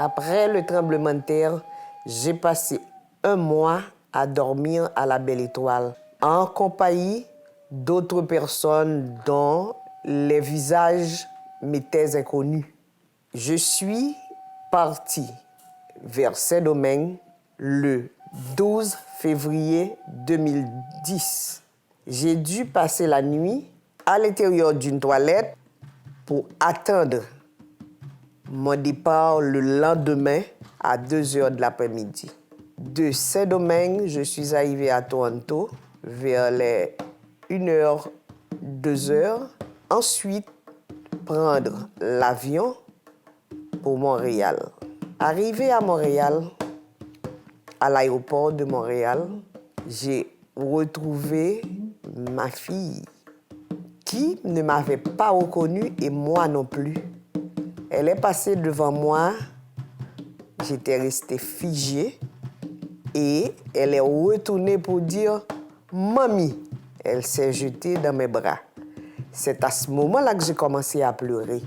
Après le tremblement de terre, j'ai passé un mois à dormir à la Belle Étoile, en compagnie d'autres personnes dont les visages m'étaient inconnus. Je suis parti vers Saint-Domingue le 12 février 2010. J'ai dû passer la nuit à l'intérieur d'une toilette pour attendre mon départ le lendemain à 2h de l'après-midi. De Saint-Domingue, je suis arrivé à Toronto vers les 1h, 2h. Ensuite, prendre l'avion pour Montréal. Arrivé à Montréal, à l'aéroport de Montréal, j'ai retrouvé ma fille qui ne m'avait pas reconnue et moi non plus. Elle est passée devant moi, j'étais restée figée et elle est retournée pour dire « Mamie ». Elle s'est jetée dans mes bras. C'est à ce moment-là que j'ai commencé à pleurer.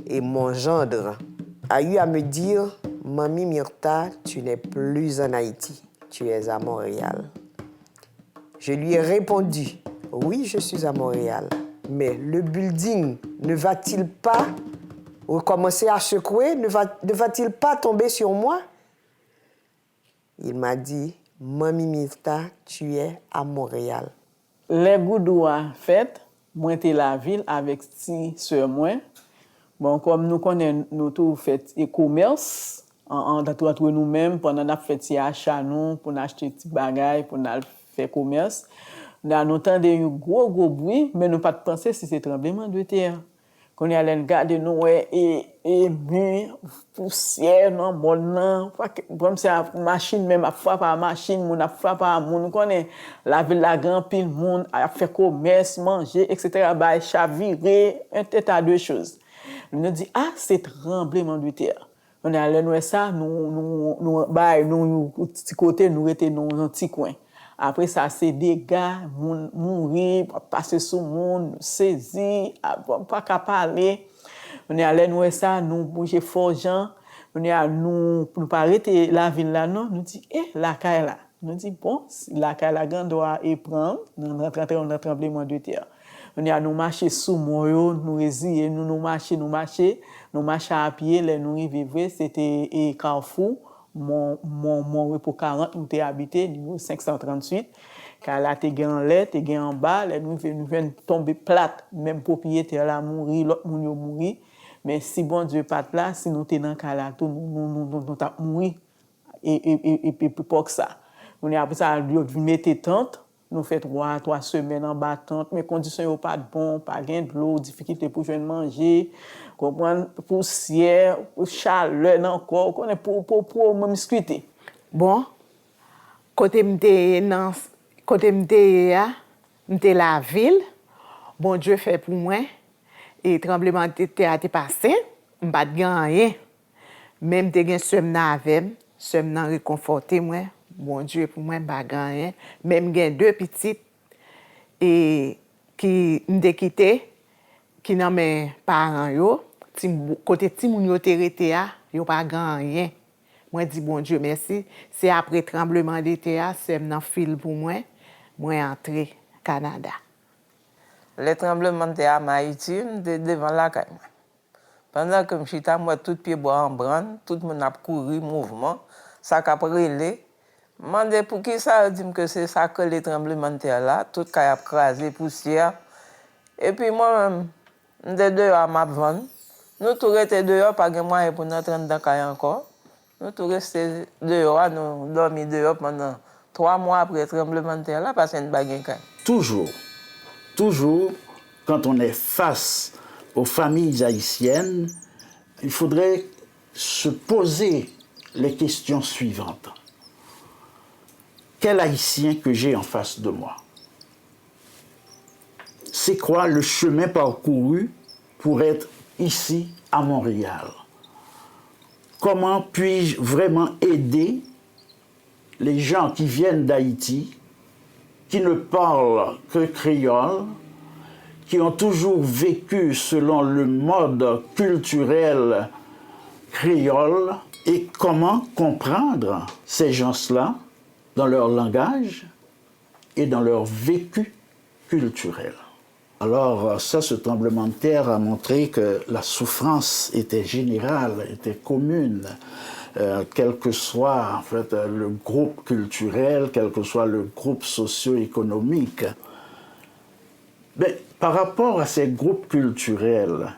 Et mon gendre a eu à me dire « Mamie Myrtha, tu n'es plus en Haïti, tu es à Montréal ». Je lui ai répondu « Oui, je suis à Montréal, mais le building ne va-t-il pas recommencer à secouer, ne va-t-il pas tomber sur moi ?» Il m'a dit « Mamie Myrtha, tu es à Montréal ». Les goudoua fait, moi j'étais la ville avec si sœur moi. Bon, comme nous connaissons nous tout fait et commerce entre nous-mêmes pendant n'a fait ci achat nous pour acheter des bagages pour faire commerce. Nous entendons un gros bruit mais nous pas penser si c'est tremblement de terre. Qu'on y allait regarder nous et poussière non bon comme ça machine même a frappé à machine mon a frappé à mon connaît la ville la grand pile monde a fait commerce manger etc. ba chavirer un tas de choses. Nous dit ah c'est tremblement de terre. On est allé nous ça nous petit côté nous était dans un petit coin. Après ça, c'est des gars, mourir, passer sous monde, saisir, pas qu'à parler. On est allé nous ça, nous bouger fort gens. On est à nous pas arrêter la ville là non, nous dit la caille là. Nous dit bon, la caille la grande doit et prendre, nous rentrer dans un tremblement de terre. On est à nous marcher sous moyo, nous résiller, nous marcher à pied, les nous vivre, c'était Carrefour. Mon repos 40 nous t'ai habité niveau 538 car là t'es en l'air t'es en bas là nous venons tomber plate même propriétaire là mourir l'autre moun yo mourir mais si bon Dieu pas là si nous t'es dans cas là tout nous t'a mourir et pour que ça on est après ça nous mettre tente nous fait 3 semaines en bas tente mais conditions yo pas bon pas gain de l'eau difficulté pour joindre manger comprendre poussière chaleur encore connaît pour me discuter bon côté m'te la ville bon Dieu fait pour moi. Et tremblement de terre a passé, je n'ai pas de rien. Même si je suis avec je suis réconforté, moi. Bon Dieu pour moi, je n'ai pas de rien. Même j'ai 2 petites et qui m'ont quitté, qui n'ont mes parents, côté de moun yo terete a, yo pas rien. Moi dis bon Dieu merci, c'est après tremblement de terre, c'est dans fil pour moi entré Canada. Les tremblements de terre en Haïti, devant la caille. Pendant que je suis moi tout pied bois en branle, tout le monde a couru mouvement, ça a relé. Je me demandais pour qui ça dit que c'est ça que les tremblements de terre là, tout le a crasé poussière. Et puis moi-même, je suis dehors à ma vente. Nous tous restés dehors, pas de moyen pour nous entrer dans le caille encore. Nous tous restés dehors, nous dormi dehors pendant 3 mois après le tremblement de terre là, parce que c'est une bague caille. Toujours, quand on est face aux familles haïtiennes, il faudrait se poser les questions suivantes. Quel Haïtien que j'ai en face de moi? C'est quoi le chemin parcouru pour être ici à Montréal? Comment puis-je vraiment aider les gens qui viennent d'Haïti, qui ne parlent que créole, qui ont toujours vécu selon le mode culturel créole, et comment comprendre ces gens-là dans leur langage et dans leur vécu culturel. Alors ça, ce tremblement de terre a montré que la souffrance était générale, était commune, quel que soit en fait, le groupe culturel, quel que soit le groupe socio-économique. Mais par rapport à ces groupes culturels,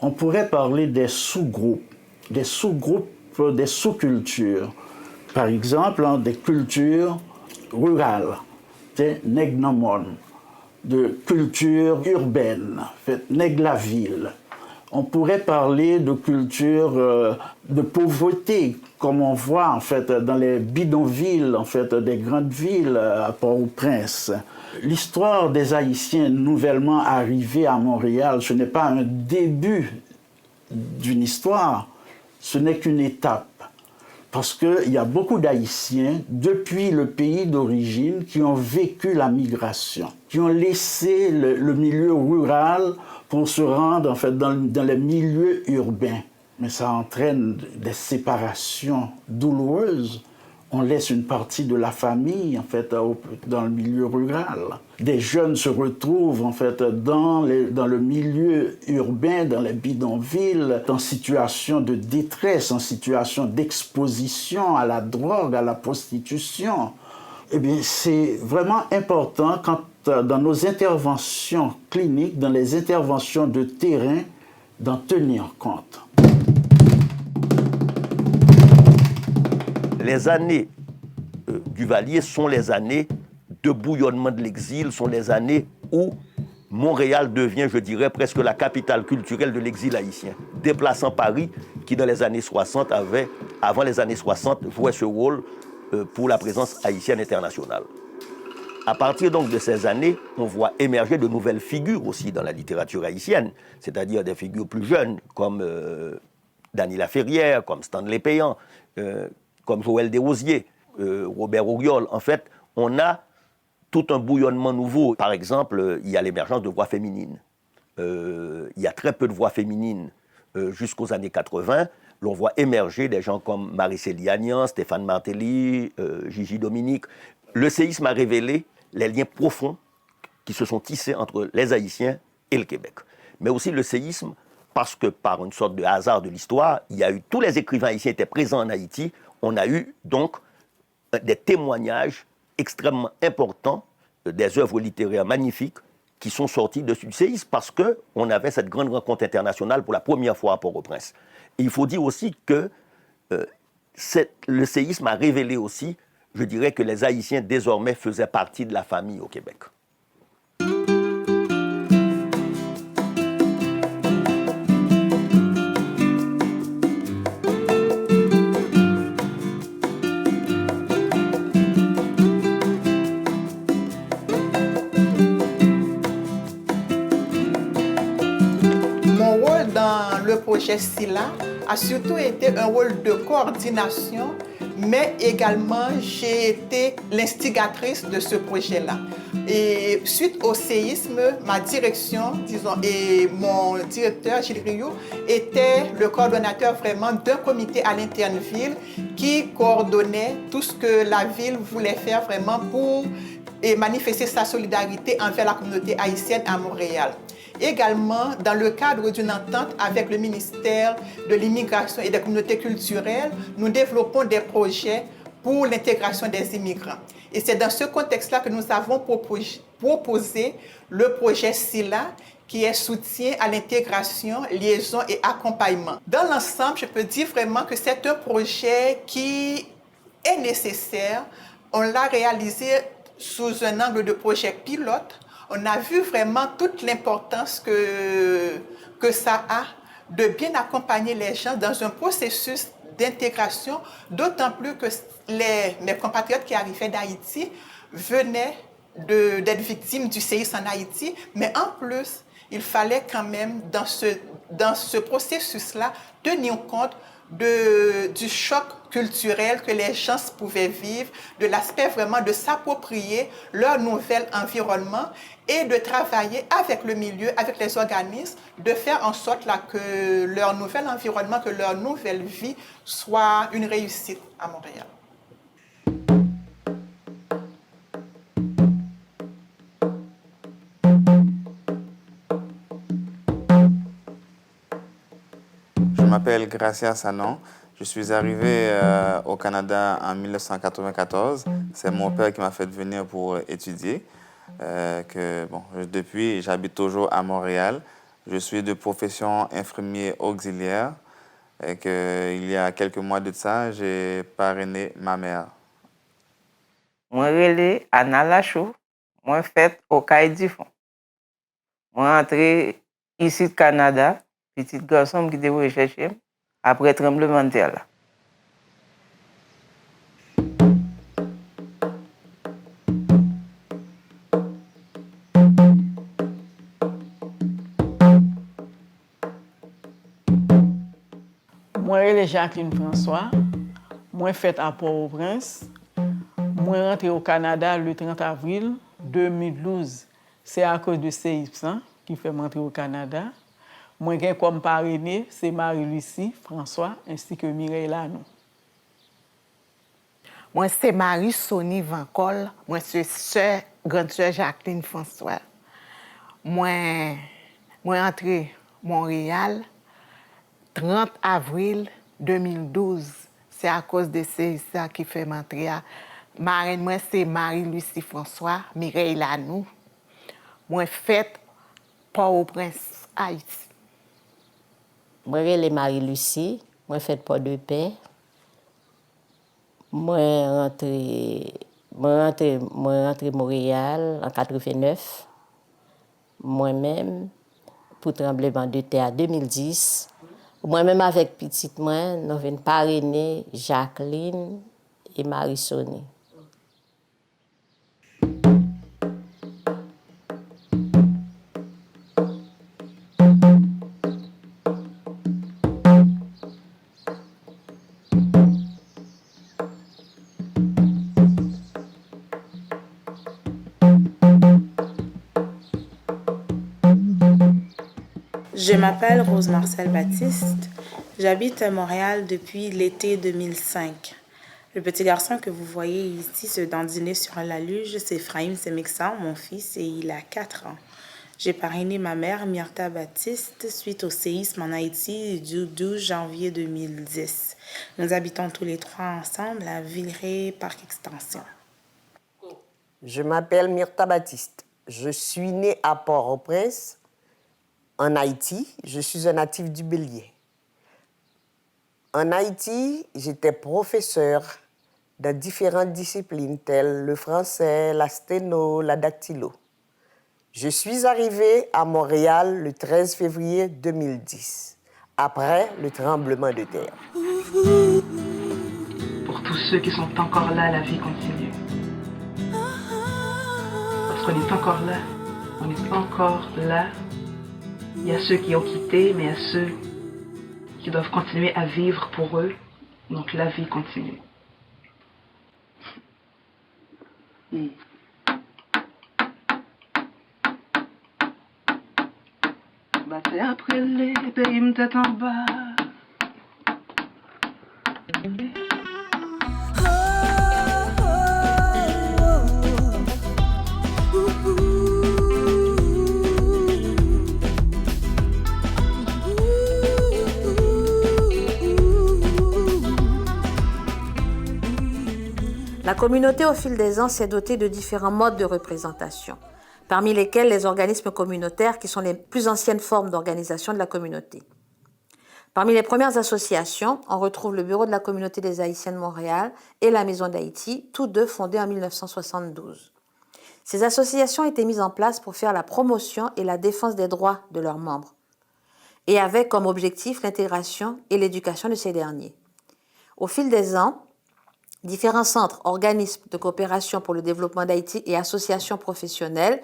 on pourrait parler des sous-groupes, des sous-cultures. Par exemple, des cultures rurales, des nègres de culture urbaine, nègres la ville. On pourrait parler de culture de pauvreté, comme on voit en fait dans les bidonvilles, en fait des grandes villes à Port-au-Prince. L'histoire des Haïtiens nouvellement arrivés à Montréal, ce n'est pas un début d'une histoire, ce n'est qu'une étape. Parce qu'il y a beaucoup d'Haïtiens, depuis le pays d'origine, qui ont vécu la migration, qui ont laissé le milieu rural pour se rendre en fait, dans les milieux urbains. Mais ça entraîne des séparations douloureuses. On laisse une partie de la famille en fait, dans le milieu rural. Des jeunes se retrouvent en fait, dans le milieu urbain, dans les bidonvilles, en situation de détresse, en situation d'exposition à la drogue, à la prostitution. Eh bien, c'est vraiment important quand, dans nos interventions cliniques, dans les interventions de terrain, d'en tenir compte. Les années Duvalier sont les années de bouillonnement de l'exil, sont les années où Montréal devient, je dirais, presque la capitale culturelle de l'exil haïtien, déplaçant Paris, qui dans les années 60 avant les années 60, jouait ce rôle pour la présence haïtienne internationale. À partir donc de ces années, on voit émerger de nouvelles figures aussi dans la littérature haïtienne, c'est-à-dire des figures plus jeunes, comme Dany Laferrière, comme Stanley Payan, comme Joël Desrosiers, Robert Auriol. En fait, on a tout un bouillonnement nouveau. Par exemple, il y a l'émergence de voix féminines. Il y a très peu de voix féminines jusqu'aux années 80. L'on voit émerger des gens comme Marie-Célie Agnan, Stéphane Martelly, Gigi Dominique. Le séisme a révélé les liens profonds qui se sont tissés entre les Haïtiens et le Québec. Mais aussi le séisme, parce que par une sorte de hasard de l'histoire, il y a eu, tous les écrivains haïtiens étaient présents en Haïti. On a eu donc des témoignages extrêmement importants, des œuvres littéraires magnifiques qui sont sorties de ce séisme parce qu'on avait cette grande rencontre internationale pour la première fois à Port-au-Prince. Et il faut dire aussi que le séisme a révélé aussi, je dirais, que les Haïtiens désormais faisaient partie de la famille au Québec. le projet SILA a surtout été un rôle de coordination, mais également j'ai été l'instigatrice de ce projet-là. Et suite au séisme, ma direction, disons, et mon directeur, Gilles Rioux, était le coordonnateur vraiment d'un comité à l'interne ville qui coordonnait tout ce que la ville voulait faire vraiment pour manifester sa solidarité envers la communauté haïtienne à Montréal. Également, dans le cadre d'une entente avec le ministère de l'Immigration et des communautés culturelles, nous développons des projets pour l'intégration des immigrants. Et c'est dans ce contexte-là que nous avons proposé le projet SILA, qui est soutien à l'intégration, liaison et accompagnement. Dans l'ensemble, je peux dire vraiment que c'est un projet qui est nécessaire. On l'a réalisé sous un angle de projet pilote. On a vu vraiment toute l'importance que ça a de bien accompagner les gens dans un processus d'intégration, d'autant plus que mes compatriotes qui arrivaient d'Haïti venaient d'être victimes du séisme en Haïti, mais en plus, il fallait quand même, dans ce processus-là, tenir compte du choc culturel que les gens pouvaient vivre, de l'aspect vraiment de s'approprier leur nouvel environnement et de travailler avec le milieu, avec les organismes, de faire en sorte là, que leur nouvel environnement, que leur nouvelle vie soit une réussite à Montréal. Je m'appelle Gracia Sanon. Je suis arrivé au Canada en 1994. C'est mon père qui m'a fait venir pour étudier. Depuis, j'habite toujours à Montréal. Je suis de profession infirmier auxiliaire. Et il y a quelques mois de ça, j'ai parrainé ma mère. Moi, je suis Anna Lachou. Moi, je suis au Caille du Fond. Moi, je suis entré ici au Canada. Petit garçon qui était recherché après le tremblement de terre. Moi, je suis Jacqueline François. Moi, je suis à Port-au-Prince. Moi, je suis rentré au Canada le 30 avril 2012. C'est à cause de séisme qui fait rentrer au Canada. Moi, comme parrainé, c'est Marie-Lucie François ainsi que Mireille Lanou. Moi, c'est Marie-Sonie Vancol. Moi, c'est grande sœur Jacqueline François. Moi, entré à Montréal 30 avril 2012. C'est à cause de ça qui fait m'entrer. Marraine, moi, c'est Marie-Lucie François, Mireille Lanou. Moi, fête Port-au-Prince, Haïti. Moi, je suis Marie-Lucie, moi, je fais Port-de-Paix. Moi, rentré à Montréal en 1989. Moi-même, pour tremblement de terre 2010. Moi-même, avec petite moi, nous venons parrainer Jacqueline et Marie-Sonie. Je m'appelle Rose-Marcel Baptiste. J'habite à Montréal depuis l'été 2005. Le petit garçon que vous voyez ici se dandiner sur la luge, c'est Ephraim Semeksan, mon fils, et il a 4 ans. J'ai parrainé ma mère, Myrta Baptiste, suite au séisme en Haïti du 12 janvier 2010. Nous habitons tous les 3 ensemble à Villeray, Parc Extension. Je m'appelle Myrta Baptiste. Je suis née à Port-au-Prince, en Haïti. Je suis un natif du Bélier. En Haïti, j'étais professeur de différentes disciplines telles le français, la sténo, la dactylo. Je suis arrivée à Montréal le 13 février 2010, après le tremblement de terre. Pour tous ceux qui sont encore là, la vie continue. Parce qu'on est encore là, on est encore là. Il y a ceux qui ont quitté, mais il y a ceux qui doivent continuer à vivre pour eux. Donc la vie continue. Batté après les pays m'tête en bas. La communauté, au fil des ans, s'est dotée de différents modes de représentation, parmi lesquels les organismes communautaires, qui sont les plus anciennes formes d'organisation de la communauté. Parmi les premières associations, on retrouve le Bureau de la communauté des Haïtiens de Montréal et la Maison d'Haïti, tous deux fondés en 1972. Ces associations étaient mises en place pour faire la promotion et la défense des droits de leurs membres, et avec comme objectif l'intégration et l'éducation de ces derniers. Au fil des ans, différents centres, organismes de coopération pour le développement d'Haïti et associations professionnelles,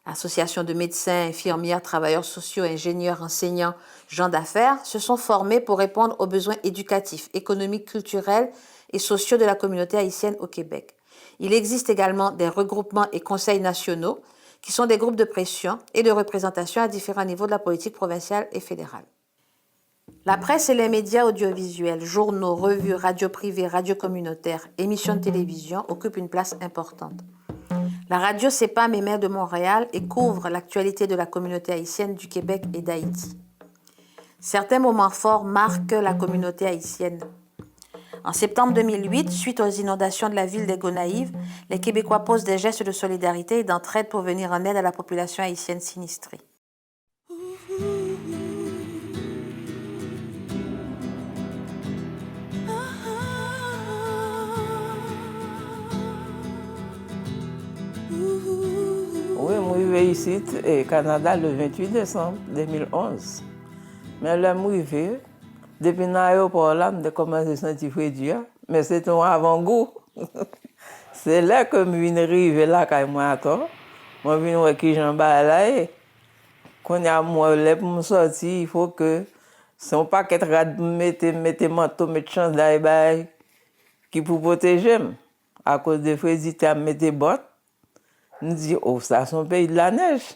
associations de médecins, infirmières, travailleurs sociaux, ingénieurs, enseignants, gens d'affaires, se sont formés pour répondre aux besoins éducatifs, économiques, culturels et sociaux de la communauté haïtienne au Québec. Il existe également des regroupements et conseils nationaux qui sont des groupes de pression et de représentation à différents niveaux de la politique provinciale et fédérale. La presse et les médias audiovisuels, journaux, revues, radios privées, radios communautaires, émissions de télévision occupent une place importante. La radio CEPAM émet de Montréal et couvre l'actualité de la communauté haïtienne du Québec et d'Haïti. Certains moments forts marquent la communauté haïtienne. En septembre 2008, suite aux inondations de la ville des Gonaïves, les Québécois posent des gestes de solidarité et d'entraide pour venir en aide à la population haïtienne sinistrée. Oui, je suis arrivé ici au Canada le 28 décembre 2011. Mais là, je suis arrivé, depuis l'aéroport, je commencé à sentir frédure, mais c'est un avant-goût. C'est là que je suis arrivé là quand je suis je suis venu voir qui j'en bats là. Quand il y a moi pour me sortir, il faut que si on pas qu'être mettre manteau, mettre chance d'ailleurs qui pour protéger. À cause de frédité, à mettre bottes. On dit, oh, ça, c'est un pays de la neige.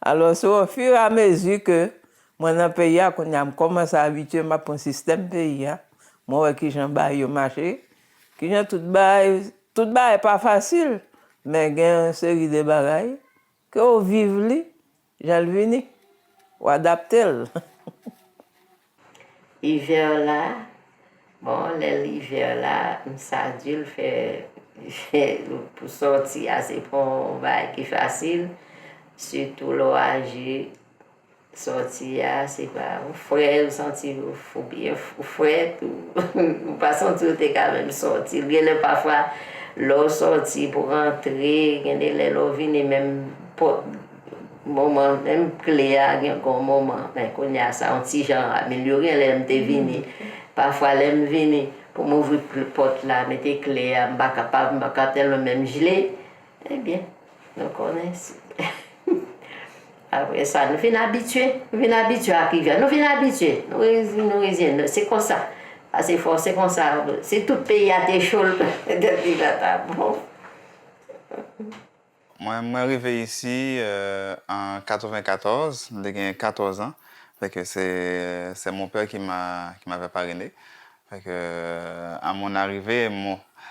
Alors, c'est au fur et à mesure que moi, dans le pays, quand je commence à habituer à un système pays, moi, qui j'en bats au marché, qui j'en tout bas est pas facile, mais il y a une série de bagailles que on vive, j'en venir, ou adapter. L'hiver là, bon, l'hiver là, ça dure pour sortir, c'est pour un qui facile, surtout l'orage, sortir, c'est pas frais, vous sentez, faut bien frais, vous pas sentir quand même sortir. Il y a parfois l'eau sortie pour rentrer, il y a l'eau venir même pour moment, même clé, il y a un moment, mais quand il y a ça, un petit genre amélioré, elle est venue. Parfois, elle est venue. Pour m'ouvrir la porte là, mettre les clés, je ne suis pas capable, je ne suis pas capable de même gelé. Eh bien, nous connaissons. Après ça, nous sommes habitués. Nous sommes habitués à qui vient. Nous sommes habitués. Nous, c'est comme ça. C'est fort, c'est comme ça. C'est tout le pays à des choses. Moi, je suis arrivé ici en 1994, j'ai 14 ans. C'est mon père qui m'avait parrainé. À mon arrivée,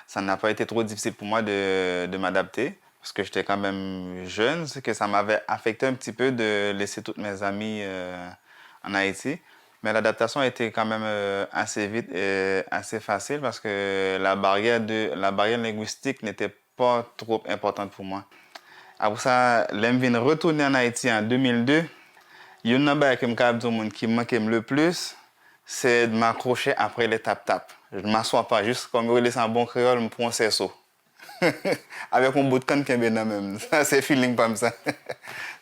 ça n'a pas été trop difficile pour moi de m'adapter, parce que j'étais quand même jeune, c'est que ça m'avait affecté un petit peu de laisser toutes mes amies en Haïti. Mais l'adaptation a été quand même assez vite et assez facile, parce que la barrière linguistique n'était pas trop importante pour moi. Après ça, je suis retourné en Haïti en 2002. Il y a une chose qui me manque le plus, c'est de m'accrocher après les tap-tap. Je ne m'assois pas, juste comme je laisse un bon créole, je prends un cerceau. Avec un bout de canne qui est bien même. Ça, c'est feeling comme ça.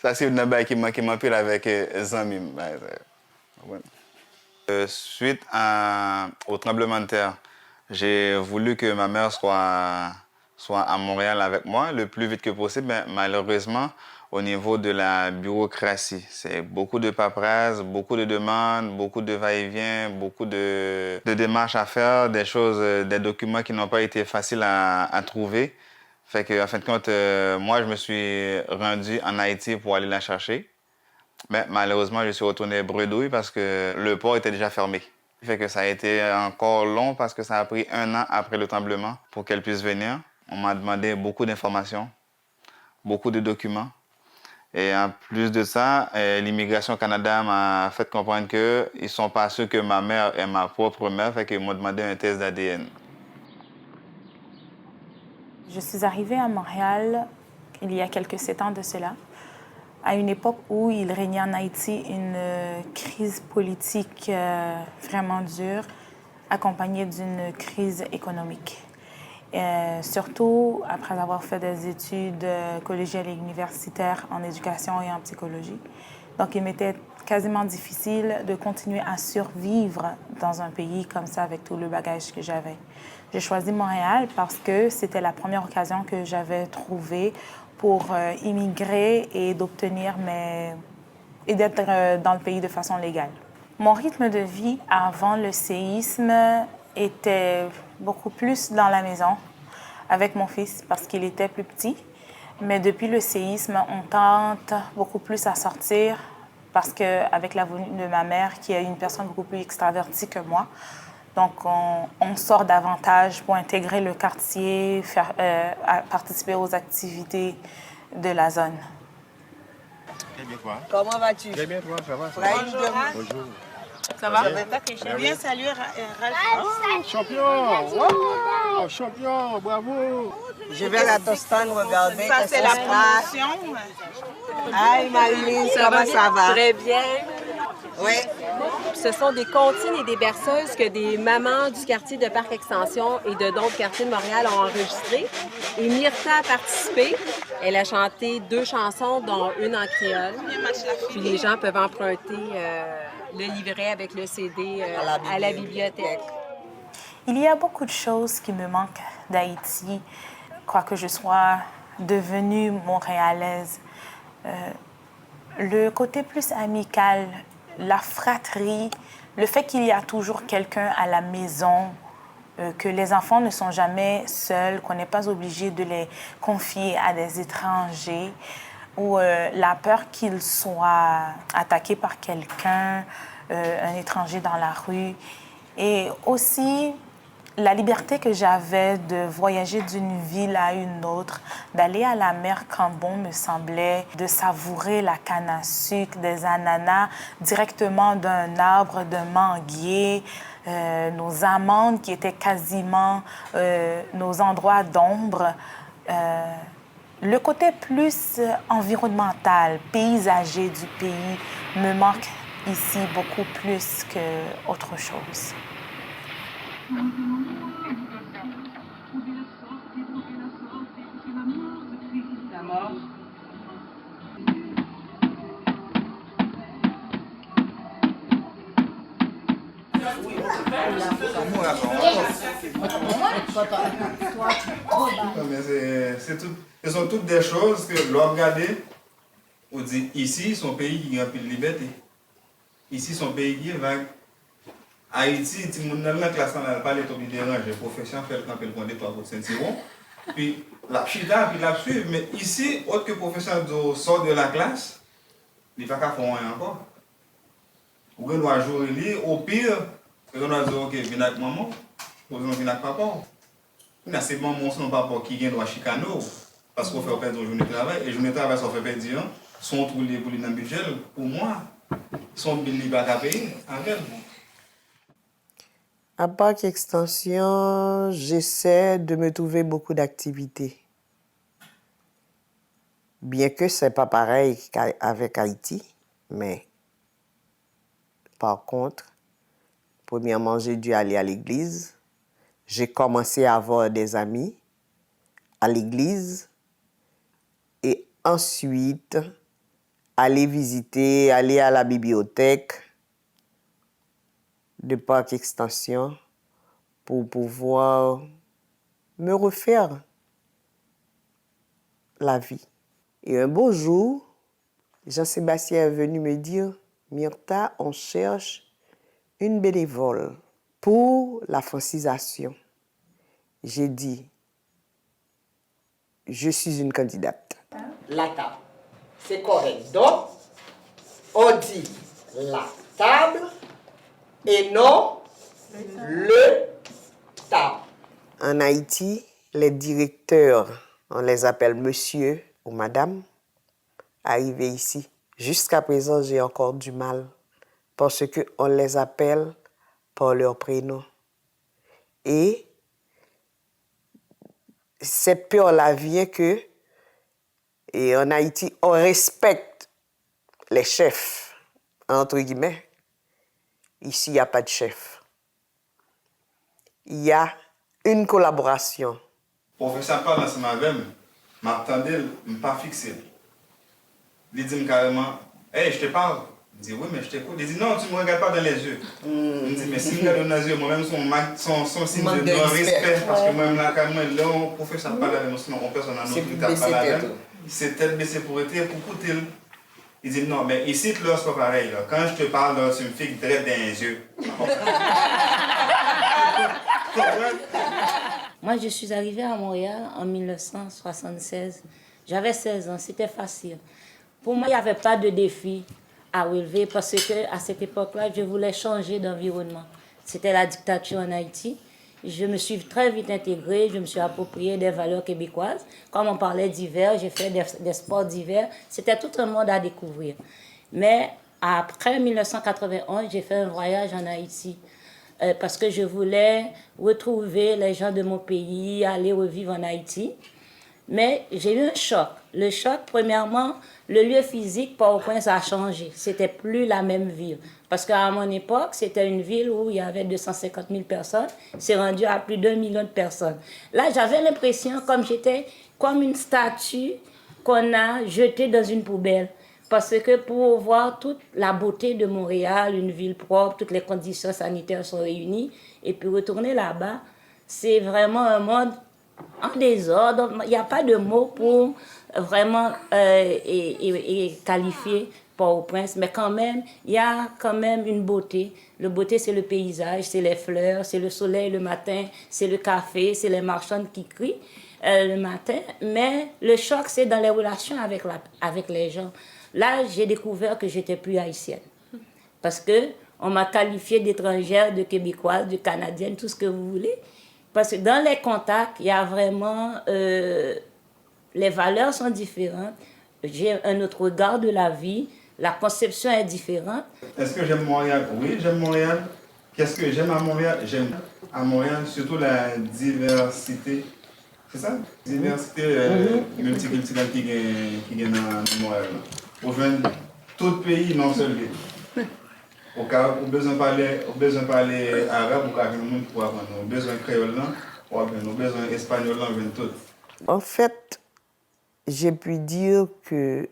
Ça, c'est une chose qui m'appelle avec les amis. Suite au tremblement de terre, j'ai voulu que ma mère soit à Montréal avec moi le plus vite que possible, mais malheureusement, au niveau de la bureaucratie. C'est beaucoup de paperasse, beaucoup de demandes, beaucoup de va-et-vient, beaucoup de démarches à faire, des choses, des documents qui n'ont pas été faciles à trouver. Fait que, en fin de compte, moi, je me suis rendu en Haïti pour aller la chercher. Mais malheureusement, je suis retourné bredouille parce que le port était déjà fermé. Fait que ça a été encore long parce que ça a pris 1 an après le tremblement pour qu'elle puisse venir. On m'a demandé beaucoup d'informations, beaucoup de documents. Et en plus de ça, l'Immigration Canada m'a fait comprendre qu'ils ne sont pas sûrs que ma mère est ma propre mère, fait qu'ils m'ont demandé un test d'ADN. Je suis arrivée à Montréal il y a quelques 7 ans de cela, à une époque où il régnait en Haïti une crise politique vraiment dure, accompagnée d'une crise économique. Surtout après avoir fait des études collégiales et universitaires en éducation et en psychologie. Donc, il m'était quasiment difficile de continuer à survivre dans un pays comme ça avec tout le bagage que j'avais. J'ai choisi Montréal parce que c'était la première occasion que j'avais trouvée pour immigrer et d'obtenir et d'être dans le pays de façon légale. Mon rythme de vie avant le séisme était beaucoup plus dans la maison avec mon fils parce qu'il était plus petit. Mais depuis le séisme, on tente beaucoup plus à sortir parce qu'avec la venue de ma mère, qui est une personne beaucoup plus extravertie que moi, donc on sort davantage pour intégrer le quartier, participer aux activités de la zone. Très bien, toi. Comment vas-tu? Très bien, toi, ça va? Bonjour. Bonjour. Ça va? Je viens saluer Ralph. Ah, champion! Wow, champion, bravo! Je vais à la Toscane regarder. Ça, c'est la promotion. Aïe, Marie-Lise, comment ça va? Très bien. Oui. Ce sont des comptines et des berceuses que des mamans du quartier de Parc Extension et de d'autres quartiers de Montréal ont enregistrées. Et Myrta a participé. Elle a chanté 2 chansons, dont une en créole. Puis les gens peuvent emprunter le livret avec le CD à la bibliothèque. Il y a beaucoup de choses qui me manquent d'Haïti, quoique je sois devenue montréalaise. Le côté plus amical, la fratrie, le fait qu'il y a toujours quelqu'un à la maison, que les enfants ne sont jamais seuls, qu'on n'est pas obligé de les confier à des étrangers, ou la peur qu'ils soient attaqués par quelqu'un, un étranger dans la rue. Et aussi la liberté que j'avais de voyager d'une ville à une autre, d'aller à la mer quand bon me semblait, de savourer la canne à sucre, des ananas directement d'un arbre, d'un manguier, nos amandes qui étaient quasiment nos endroits d'ombre. Le côté plus environnemental, paysager du pays me manque ici beaucoup plus qu'autre chose. Ce sont toutes des choses que l'on regarde, on dit ici, son pays qui a plus de liberté. Ici, son pays qui est vague. Haïti, si on a la classe, on n'a pas les top de déranger. Profession fait quand elle prend des 3 pour Saint-Cyron. Puis la chita, puis la suivre. Mais ici, autre que professeur sort de la classe, il ne va pas faire rien encore. Ou on doit jouer au pire, on doit dire ok, viens avec maman, ou viens avec papa. Mais c'est maman, son papa qui vient doit chicaner. Parce qu'on fait perdre une journée de travail. Et journée de travail, ça fait perdre un. Sont trouvés pour les dans le budget. Pour moi, sont billes à payer avec. À Parc Extension, j'essaie de me trouver beaucoup d'activités. Bien que ce n'est pas pareil qu'avec Haïti, mais par contre, premièrement, j'ai dû aller à l'église. J'ai commencé à avoir des amis à l'église et ensuite aller visiter, aller à la bibliothèque de Parc Extension pour pouvoir me refaire la vie. Et un beau jour, Jean-Sébastien est venu me dire, Myrta, on cherche une bénévole pour la francisation. J'ai dit, je suis une candidate. La table. C'est correct. Donc, on dit la table et non le table. En Haïti, les directeurs, on les appelle monsieur ou madame, arrivés ici. Jusqu'à présent, j'ai encore du mal parce qu'on les appelle par leur prénom. Et cette peur-là vient que, et en Haïti, on respecte les chefs, entre guillemets. Ici, il n'y a pas de chef. Il y a une collaboration. Professeur parle ensemble avec moi, m'attendais, je ne suis pas fixé. Il dit carrément, hey, je te parle. Je dis, oui, mais je t'écoute. Il dit, non, tu ne me regardes pas dans les yeux. Je dis, mais si je me regarde dans les yeux, moi-même, son signe de non-respect. Parce que moi-même, là, quand même, là, on professeur parle avec moi, sinon, on personne n'a notre truc à parler avec. C'est tête baissée pour être, pour coûter. Il dit, non, mais ici, là, c'est pas pareil. Là. Quand je te parle, là, tu me fixes direct dans les yeux. Moi, je suis arrivée à Montréal en 1976. J'avais 16 ans, c'était facile. Pour moi, il n'y avait pas de défi à relever parce qu'à cette époque-là, je voulais changer d'environnement. C'était la dictature en Haïti. Je me suis très vite intégrée, je me suis approprié des valeurs québécoises. Comme on parlait d'hiver, j'ai fait des sports d'hiver. C'était tout un monde à découvrir. Mais après 1991, j'ai fait un voyage en Haïti parce que je voulais retrouver les gens de mon pays, aller revivre en Haïti. Mais j'ai eu un choc. Le choc, premièrement, le lieu physique, Port-au-Prince a changé. C'était plus la même ville. Parce qu'à mon époque, c'était une ville où il y avait 250 000 personnes. C'est rendu à plus d'1 million de personnes. Là, j'avais l'impression comme j'étais comme une statue qu'on a jetée dans une poubelle. Parce que pour voir toute la beauté de Montréal, une ville propre, toutes les conditions sanitaires sont réunies, et puis retourner là-bas, c'est vraiment un monde en désordre. Il n'y a pas de mots pour vraiment qualifier Port-au-Prince, mais quand même, il y a quand même une beauté. La beauté, c'est le paysage, c'est les fleurs, c'est le soleil le matin, c'est le café, c'est les marchandes qui crient le matin. Mais le choc, c'est dans les relations avec les gens. Là, j'ai découvert que j'étais plus haïtienne. Parce qu'on m'a qualifiée d'étrangère, de québécoise, de canadienne, tout ce que vous voulez. Parce que dans les contacts, il y a vraiment... les valeurs sont différentes. J'ai un autre regard de la vie. La conception est différente. Est-ce que j'aime Montréal? Oui, j'aime Montréal. Qu'est-ce que j'aime à Montréal? J'aime à Montréal surtout la diversité. C'est ça? Diversité multiculturelle qui est dans Montréal. Pour joindre tout pays dans seul ville. Au cas où besoin de parler arabe, ou avec le monde pour apprendre. Au besoin de créole, ou apprendre. Au besoin d'espagnol, on vient tout. En fait, j'ai pu dire que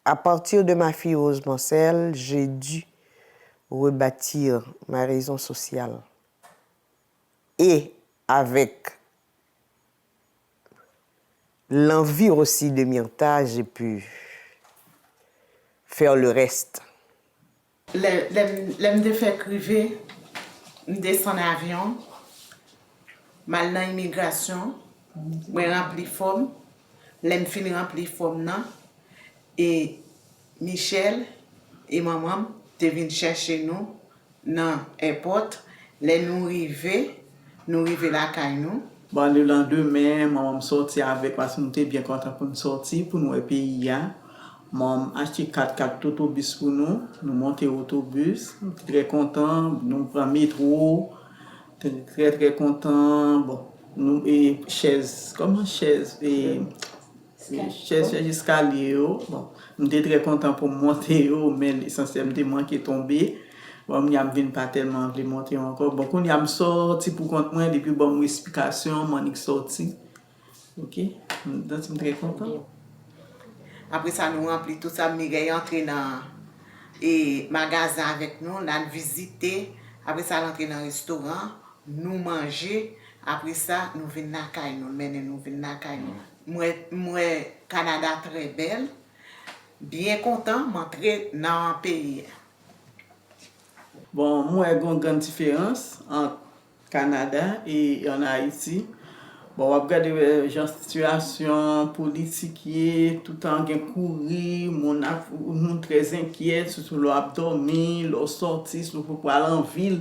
à partir de ma fille Rose Marcel, j'ai dû rebâtir ma raison sociale. Et avec l'envie aussi de Myrta, j'ai pu faire le reste. L'aime de faire criver, je descends en avion, mal dans l'immigration, je remplis forme, l'aime fini remplir forme et Michel et maman te viennent chercher nous dans l'aéroport, les nous arriver la caille nous. Bon, le lendemain, maman sorti avec parce que nous étions bien contents pour nous sortir pour nous pays. Maman a acheté 4 autobus pour nous. Nous montons l'autobus. Très contents. Nous prenons le métro. Très contents. Bon, nous et chaises. Comment chaise? Chaise escalier. Bon, nous étions très contents pour monter, mais l'essentiellement qui est tombé. Bon, je ne pas tellement monter encore. Bon, quand je suis sorti pour compte moi, depuis mon explication, je suis sorti. Ok? Donc, je suis très content. Après ça, nous remplis tout ça, Mireille entré dans le magasin avec nous, on a visité. Après ça, on entré dans le restaurant, nous manger. Après ça, nous venons à Caille, nous venons à Caille. moi Canada très belle, bien content m'entrer dans le pays. Bon, moi, il y a une grande différence entre Canada et en Haïti. Bon, on regarde la situation politique, tout le temps courir, mon très inquiet, surtout l'abdomen, le sortir, pour aller en ville.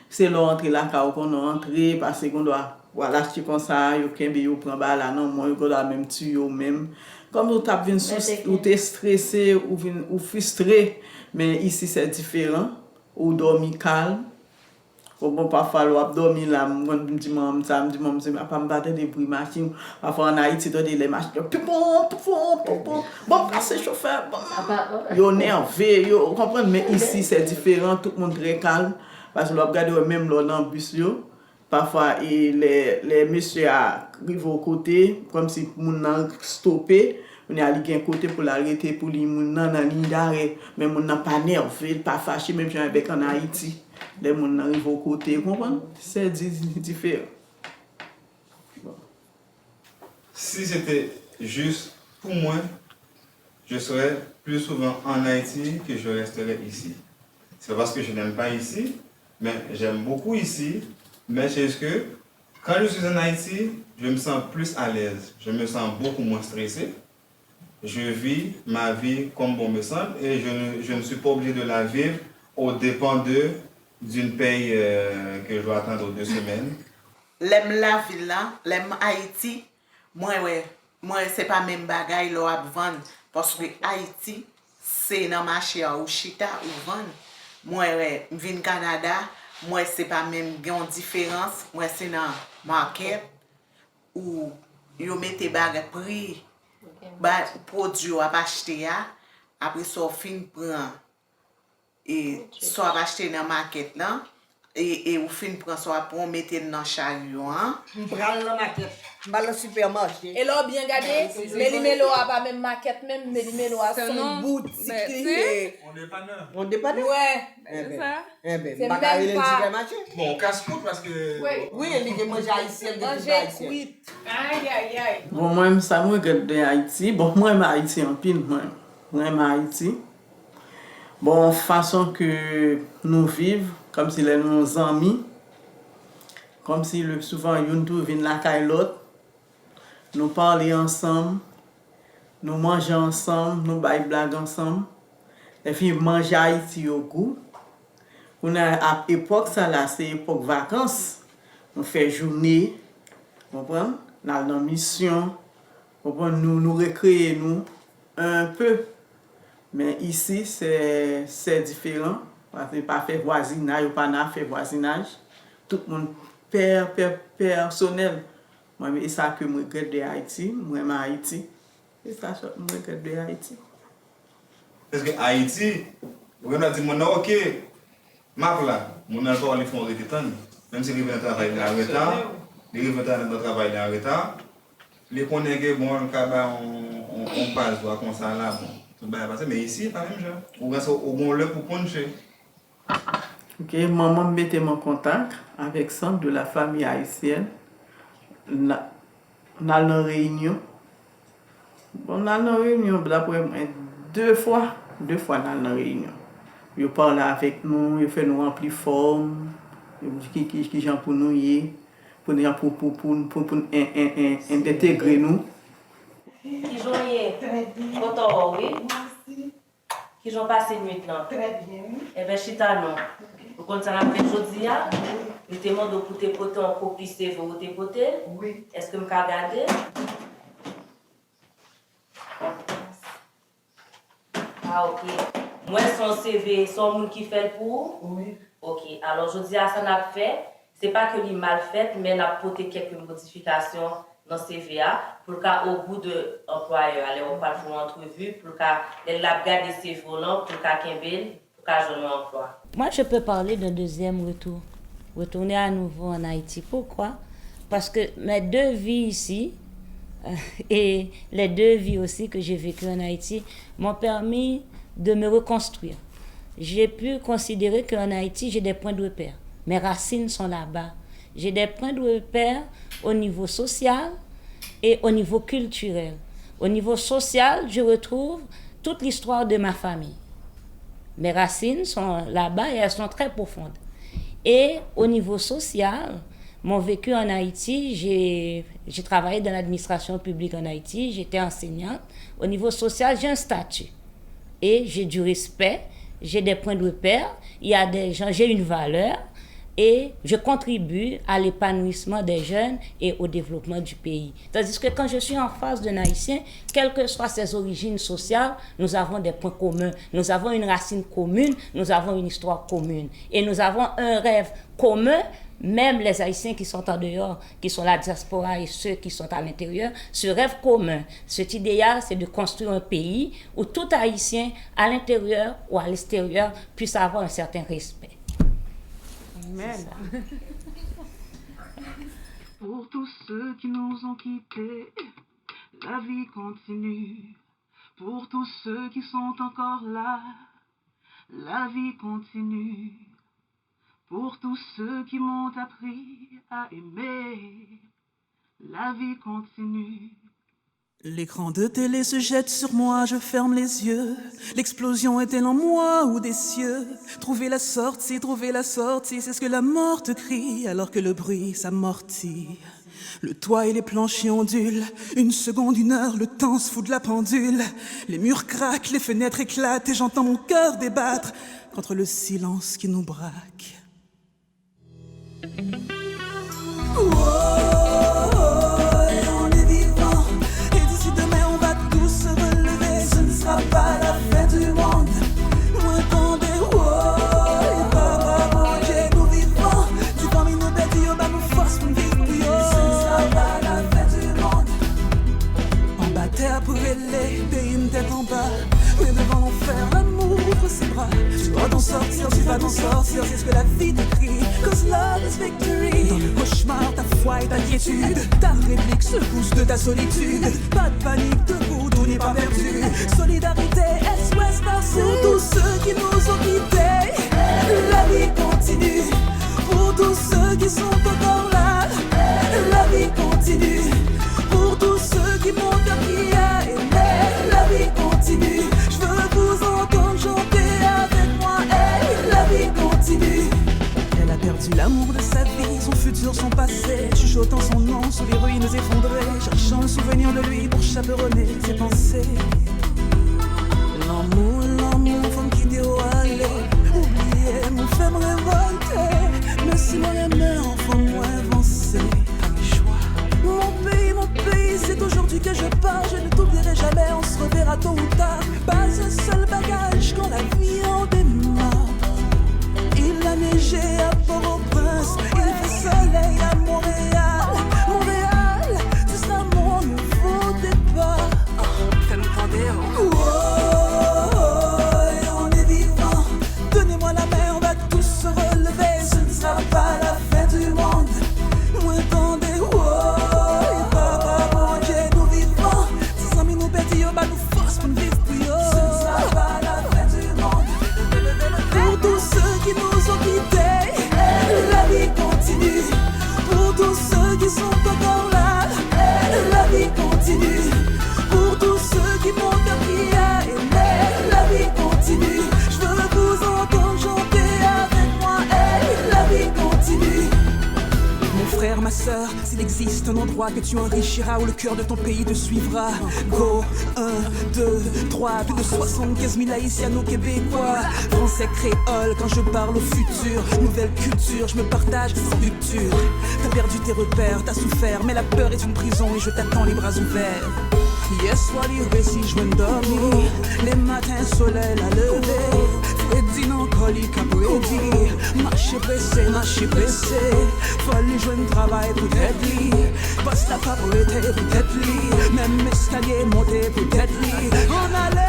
C'est l'entrée là qu'on a entré parce qu'on doit voilà acheter comme ça, yo kembe yo prend là non, moi yo doit même tuer yo même. Comme vous t'as vinn ou t'es stressé ou frustré, mais ici c'est différent. Ou dormi calme. Bon, parfois, l'on dormi là, moi, je me dis, maman, je ne pas me battre des bruits machines. Parfois, en Haïti, tu as des machines, bon, c'est chauffeur, bon. Yo nerveux, yo, comprenez, mais ici, c'est différent, tout le monde très calme. Parce que l'on regarde même là dans le bus, parfois, les messieurs arrivent au côté, comme si moun nan stoppé. On est allé un côté pour l'arrêter, pour les moun nan nan ligne d'arrêt, mais moun nan pas nerveux, pas fâché, même si avec en Haïti. Les moun arrivent au côté, vous comprenez? C'est différent. Bon. Si c'était juste pour moi, je serais plus souvent en Haïti que je resterais ici. C'est parce que je n'aime pas ici, mais j'aime beaucoup ici. Mais c'est que quand je suis en Haïti, je me sens plus à l'aise. Je me sens beaucoup moins stressé. Je vis ma vie comme bon me semble et je ne suis pas obligé de la vivre au dépend d'une paye que je dois attendre 2 semaines. L'aime la ville là, l'aime Haïti, moi c'est pas même bagaille là à vendre parce que Haïti c'est dans marché ou chita ou vendre. Moi vinn Canada, moi c'est pas même une différence, moi c'est dans market où yo mette bague prix ba produit à acheter après ça fin prend et soit acheter dans market là et ou fin prend soit pour mettre dans chariot hein prendre la market dans le supermarché et là bien regardé Mélimelo a pas même market même Mélimelo a son boutique on dépanneur ouais ça c'est pas le supermarché bon casse-croûte parce que oui il est manger haïtien oui aïe bon moi ça moi regarde Haïti bon moi Haïti en pile moi Haïti. Bon, façon que nous vivons, comme si les nos amis, comme si souvent une tout vient la caille l'autre, nous parler ensemble, nous manger ensemble, nous bailler blague ensemble, et puis manger Haïti au goût. On a à l'époque ça là, c'est époque vacances, on fait journée, vous comprenez? On a une mission, nous récréer nous un peu. Mais ici, c'est différent. Parce que pas fait voisinage, ou pas fait voisinage. Tout le monde personnel. Moi, c'est ça que je regrette de Haïti. Moi, je Haïti. C'est ça que je regrette de Haïti. Parce que Haïti, on a dit, ok, map là, on a pas les fonds de temps. Même si les gens travaillent dans le retard, les gens travaillent dans le retard, les connaît bon, on passe comme ça là. Mais ici, pas même genre. On reste au bon lieu pour puncher. Ok, maman me mettait en contact avec centre de la famille haïtienne. On a une réunion. On a une réunion, deux fois dans la réunion. Ils parlent avec nous, ils font nous remplir forme, qui gens pour nous y, pour intégrer nous. Qui ont content, oui. Qui ont passé nuit là. Très bien. Eh bien, chita non. Vous comptez après aujourd'hui, nous te demandons pour tes potes en copie CV ou tes potes. Oui. Est-ce que je peux regarder? Ah, ok. Moi, son CV, son monde qui fait pour? Oui. Ok. Alors, je dis à ça, n'a fait. C'est pas que il mal fait, mais n'a porté quelques modifications dans CVA pour qu'au bout de l'employeur, on va faire une entrevue pour qu'elle la garde ses volants pour qu'elle joue un emploi. Moi, je peux parler d'un deuxième retour. Retourner à nouveau en Haïti. Pourquoi? Parce que mes 2 vies ici et les 2 vies aussi que j'ai vécues en Haïti m'ont permis de me reconstruire. J'ai pu considérer qu'en Haïti, j'ai des points de repère. Mes racines sont là-bas. J'ai des points de repère au niveau social et au niveau culturel. Au niveau social, je retrouve toute l'histoire de ma famille. Mes racines sont là-bas et elles sont très profondes. Et au niveau social, mon vécu en Haïti, j'ai travaillé dans l'administration publique en Haïti, j'étais enseignante. Au niveau social, j'ai un statut et j'ai du respect, j'ai des points de repère, il y a des gens, j'ai une valeur et je contribue à l'épanouissement des jeunes et au développement du pays. Tandis que quand je suis en face d'un Haïtien, quelles que soient ses origines sociales, nous avons des points communs, nous avons une racine commune, nous avons une histoire commune et nous avons un rêve commun. Même les Haïtiens qui sont en dehors, qui sont la diaspora et ceux qui sont à l'intérieur, ce rêve commun, cet idéal, c'est de construire un pays où tout Haïtien, à l'intérieur ou à l'extérieur, puisse avoir un certain respect. Amen. Pour tous ceux qui nous ont quittés, la vie continue. Pour tous ceux qui sont encore là, la vie continue. Pour tous ceux qui m'ont appris à aimer, la vie continue. L'écran de télé se jette sur moi, je ferme les yeux. L'explosion est-elle en moi ou des cieux? Trouver la sortie, c'est ce que la mort te crie, alors que le bruit s'amortit. Le toit et les planchers ondulent, 1 seconde, 1 heure, le temps se fout de la pendule. Les murs craquent, les fenêtres éclatent et j'entends mon cœur débattre contre le silence qui nous braque. On est vivant et d'ici demain on va tous se relever. Ce ne sera pas la fin du monde. Nous attendez, et papa, bon Dieu, nous vivons. Tu parmi nos bêtes, yo, bah nous force pour vivre, yo. Ce ne sera pas la fin du monde. En bas terre pour les pays, une tête en bas. Mais devant l'enfer, l'amour ouvre ses bras. Tu vas t'en sortir, c'est ce que la vie t'écrit. Cause love is victory. Dans le cauchemar, ta foi et ta quiétude. Ta réplique se pousse de ta solitude. Pas de panique, debout, tout n'est pas perdu. Solidarité, SOS partout. Pour tous ceux qui nous ont quittés, la vie continue. Pour tous ceux qui sont encore là, la vie continue. Pour tous ceux qui m'ont appris à aimer, la vie continue. Je veux vous entendre chanter avec moi, hey, la vie continue. Elle a perdu l'amour de sa vie, son futur, son passé, chuchotant son nom sous les ruines effondrées, cherchant le souvenir de lui pour chaperonner ses pensées. L'amour, faut me quitter ou aller. Oublier, mon fait me révolter. Mais si moi aimais, enfin moi avancer. Mon pays, c'est aujourd'hui que je pars. Je ne t'oublierai jamais, on se reverra tôt ou tard. Pas un seul bagage quand la vie en démarre. Il a neigé à Port-au-Prince, il fait soleil à Montréal. Montréal, ce sera mon nouveau départ. Fais-moi prendre on est vivant. Donnez-moi la main, on va tous se relever. Ce ne sera pas la fin du monde. Moi attendez, et papa, bon Dieu, nous vivons. 600 000 nous pétillons, bah nous force pour nous vivre pour yo. Ce ne sera pas la fin du monde. Pour tous ceux qui nous ont quittés, la vie continue. Pour tous ceux qui sont encore là, la vie continue. Pour tous ceux qui m'ont appris à aimer, la vie continue. Je veux vous entendre chanter avec moi, hey, la vie continue. Mon frère, ma sœur, s'il existe un endroit que tu enrichiras où le cœur de ton pays te suivra. Go, 1, 2, 3, plus de 75 000 haïtiano-québécois. Français créole quand je parle au futur. Nouvelle culture, je me partage sans rupture. T'as perdu tes repères, t'as souffert, mais la peur est une prison et je t'attends les bras ouverts. Yes, soit livré si je veux dormir. Les matins, soleil à lever. Freddy non colique à prédire. Marcher pressé. Folie, je ne travaille peut-être li. Passe la pauvreté peut-être li. Même escalier monter peut-être li. On allait.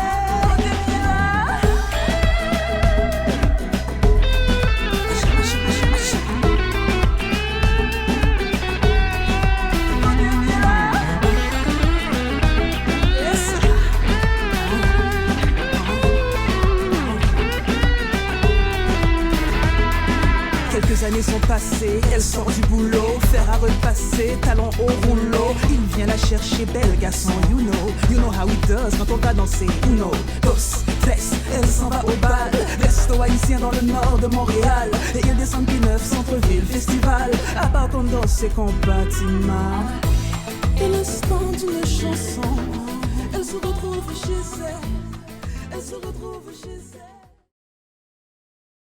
années sont passées, elle sort du boulot, fer à repasser, talons au rouleau. Il vient la chercher, belle garçon, you know how it does quand on va danser. Uno, dos, tres, elle s'en va au bal. Resto haïtien dans le nord de Montréal. Et il descend P9, centre-ville, festival. À part qu'on danse et qu'on bâtiment. Et l'instant d'une chanson, elle se retrouve chez elle. Elle se retrouve chez elle.